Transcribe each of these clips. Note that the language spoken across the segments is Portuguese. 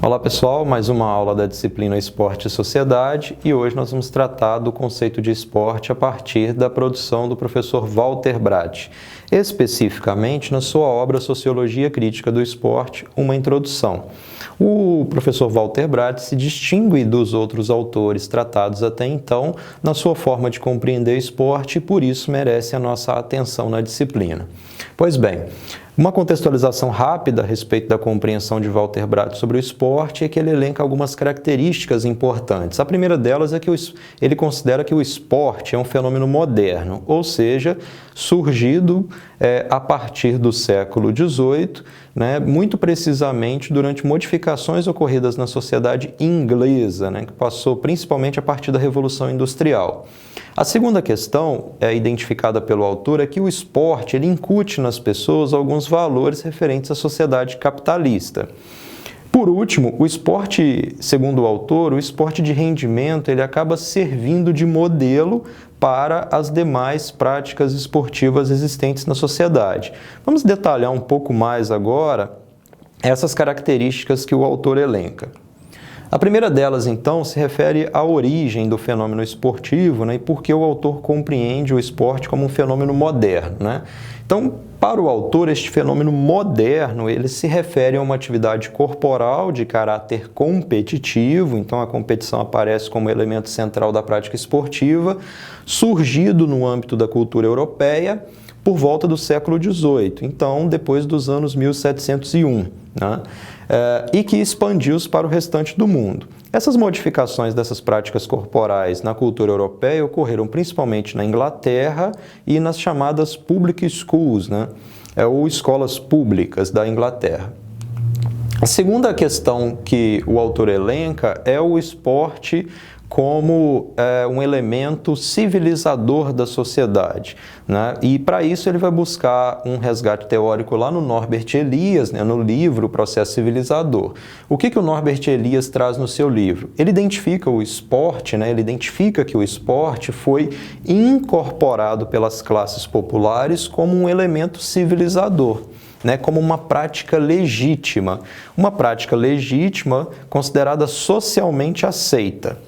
Olá pessoal, mais uma aula da disciplina Esporte e Sociedade e hoje nós vamos tratar do conceito de esporte a partir da produção do professor Walter Brath, especificamente na sua obra Sociologia Crítica do Esporte, uma introdução. O professor Walter Brath se distingue dos outros autores tratados até então na sua forma de compreender esporte e por isso merece a nossa atenção na disciplina. Pois bem, uma contextualização rápida a respeito da compreensão de Walter Brath sobre o esporte é que ele elenca algumas características importantes. A primeira delas é que ele considera que o esporte é um fenômeno moderno, ou seja, surgido a partir do século XVIII, muito precisamente durante modificações ocorridas na sociedade inglesa, que passou principalmente a partir da Revolução Industrial. A segunda questão, identificada pelo autor, é que o esporte ele incute nas pessoas alguns valores referentes à sociedade capitalista. Por último, o esporte, segundo o autor, o esporte de rendimento, ele acaba servindo de modelo para as demais práticas esportivas existentes na sociedade. Vamos detalhar um pouco mais agora essas características que o autor elenca. A primeira delas, então, se refere à origem do fenômeno esportivo e por que o autor compreende o esporte como um fenômeno moderno. Então, para o autor, este fenômeno moderno ele se refere a uma atividade corporal de caráter competitivo, então a competição aparece como elemento central da prática esportiva, surgido no âmbito da cultura europeia por volta do século XVIII, então depois dos anos 1701. E que expandiu-se para o restante do mundo. Essas modificações dessas práticas corporais na cultura europeia ocorreram principalmente na Inglaterra e nas chamadas public schools, ou escolas públicas da Inglaterra. A segunda questão que o autor elenca é o esporte como um elemento civilizador da sociedade. E para isso ele vai buscar um resgate teórico lá no Norbert Elias, no livro Processo Civilizador. O que o Norbert Elias traz no seu livro? Ele identifica o esporte, ele identifica que o esporte foi incorporado pelas classes populares como um elemento civilizador. Como uma prática legítima considerada socialmente aceita.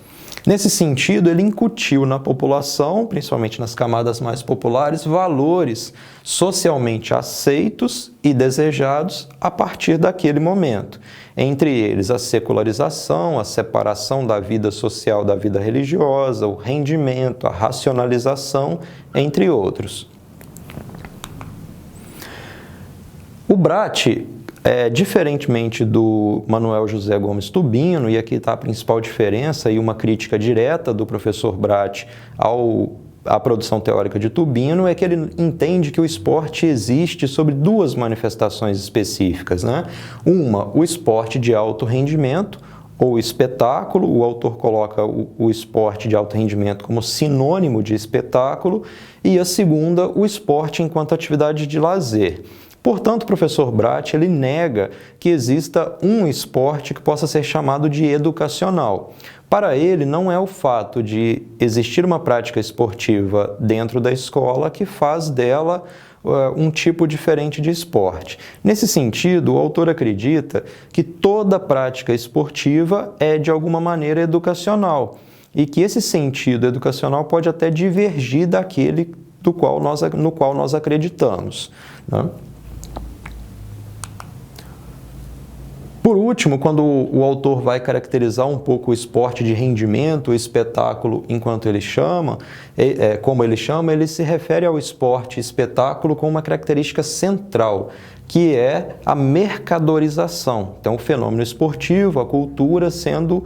Nesse sentido, ele incutiu na população, principalmente nas camadas mais populares, valores socialmente aceitos e desejados a partir daquele momento. Entre eles, a secularização, a separação da vida social da vida religiosa, o rendimento, a racionalização, entre outros. O Brath, diferentemente do Manuel José Gomes Tubino, e aqui está a principal diferença e uma crítica direta do professor Brath à produção teórica de Tubino, é que ele entende que o esporte existe sobre duas manifestações específicas. Uma, o esporte de alto rendimento, ou espetáculo, o autor coloca o esporte de alto rendimento como sinônimo de espetáculo, e a segunda, o esporte enquanto atividade de lazer. Portanto, o professor Brath ele nega que exista um esporte que possa ser chamado de educacional. Para ele, não é o fato de existir uma prática esportiva dentro da escola que faz dela um tipo diferente de esporte. Nesse sentido, o autor acredita que toda prática esportiva é, de alguma maneira, educacional e que esse sentido educacional pode até divergir daquele no qual nós acreditamos. Por último, quando o autor vai caracterizar um pouco o esporte de rendimento, o espetáculo, enquanto ele chama, como ele chama, ele se refere ao esporte espetáculo com uma característica central, que é a mercadorização. Então, o fenômeno esportivo, a cultura sendo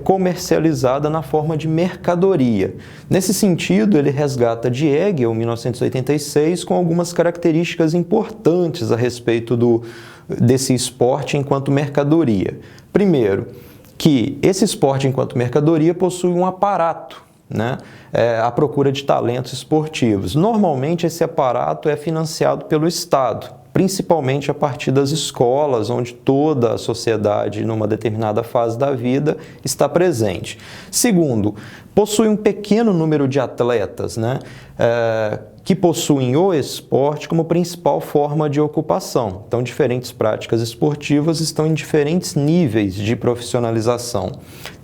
comercializada na forma de mercadoria. Nesse sentido, ele resgata de Hegel, 1986, com algumas características importantes a respeito desse esporte enquanto mercadoria. Primeiro, que esse esporte enquanto mercadoria possui um aparato, à procura de talentos esportivos. Normalmente, esse aparato é financiado pelo Estado, principalmente a partir das escolas, onde toda a sociedade, numa determinada fase da vida, está presente. Segundo, possui um pequeno número de atletas, que possuem o esporte como principal forma de ocupação. Então, diferentes práticas esportivas estão em diferentes níveis de profissionalização.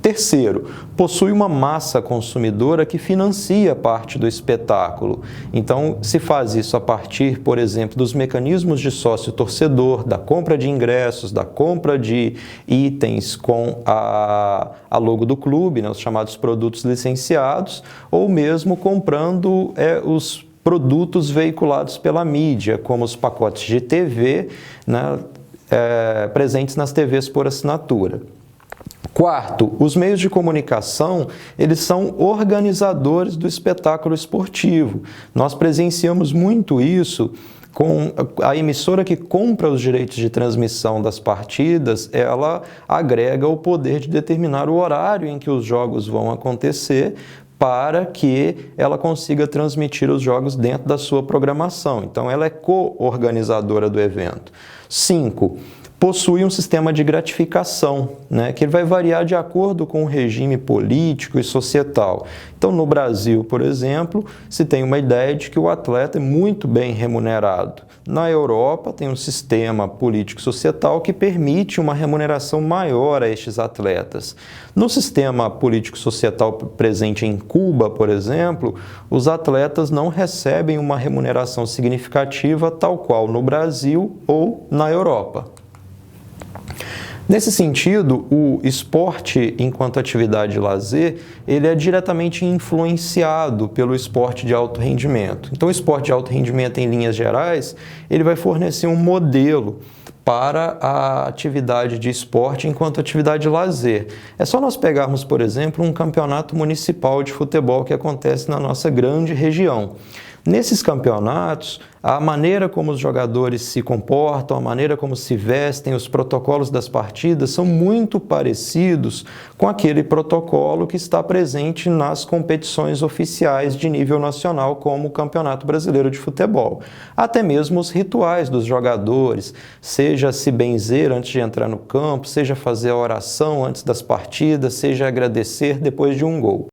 Terceiro, possui uma massa consumidora que financia parte do espetáculo. Então, se faz isso a partir, por exemplo, dos mecanismos de sócio-torcedor, da compra de ingressos, da compra de itens com a logo do clube, né, os chamados produtos licenciados, ou mesmo comprando os produtos veiculados pela mídia, como os pacotes de TV, né, presentes nas TVs por assinatura. Quarto, os meios de comunicação, eles são organizadores do espetáculo esportivo. Nós presenciamos muito isso com a emissora que compra os direitos de transmissão das partidas, ela agrega o poder de determinar o horário em que os jogos vão acontecer, para que ela consiga transmitir os jogos dentro da sua programação. Então, ela é co-organizadora do evento. 5. Possui um sistema de gratificação, né, que vai variar de acordo com o regime político e societal. Então, no Brasil, por exemplo, se tem uma ideia de que o atleta é muito bem remunerado. Na Europa, tem um sistema político-societal que permite uma remuneração maior a estes atletas. No sistema político-societal presente em Cuba, por exemplo, os atletas não recebem uma remuneração significativa tal qual no Brasil ou na Europa. Nesse sentido, o esporte, enquanto atividade de lazer, ele é diretamente influenciado pelo esporte de alto rendimento. Então, o esporte de alto rendimento, em linhas gerais, ele vai fornecer um modelo para a atividade de esporte enquanto atividade de lazer. É só nós pegarmos, por exemplo, um campeonato municipal de futebol que acontece na nossa grande região. Nesses campeonatos, a maneira como os jogadores se comportam, a maneira como se vestem, os protocolos das partidas são muito parecidos com aquele protocolo que está presente nas competições oficiais de nível nacional, como o Campeonato Brasileiro de Futebol. Até mesmo os rituais dos jogadores, seja se benzer antes de entrar no campo, seja fazer a oração antes das partidas, seja agradecer depois de um gol.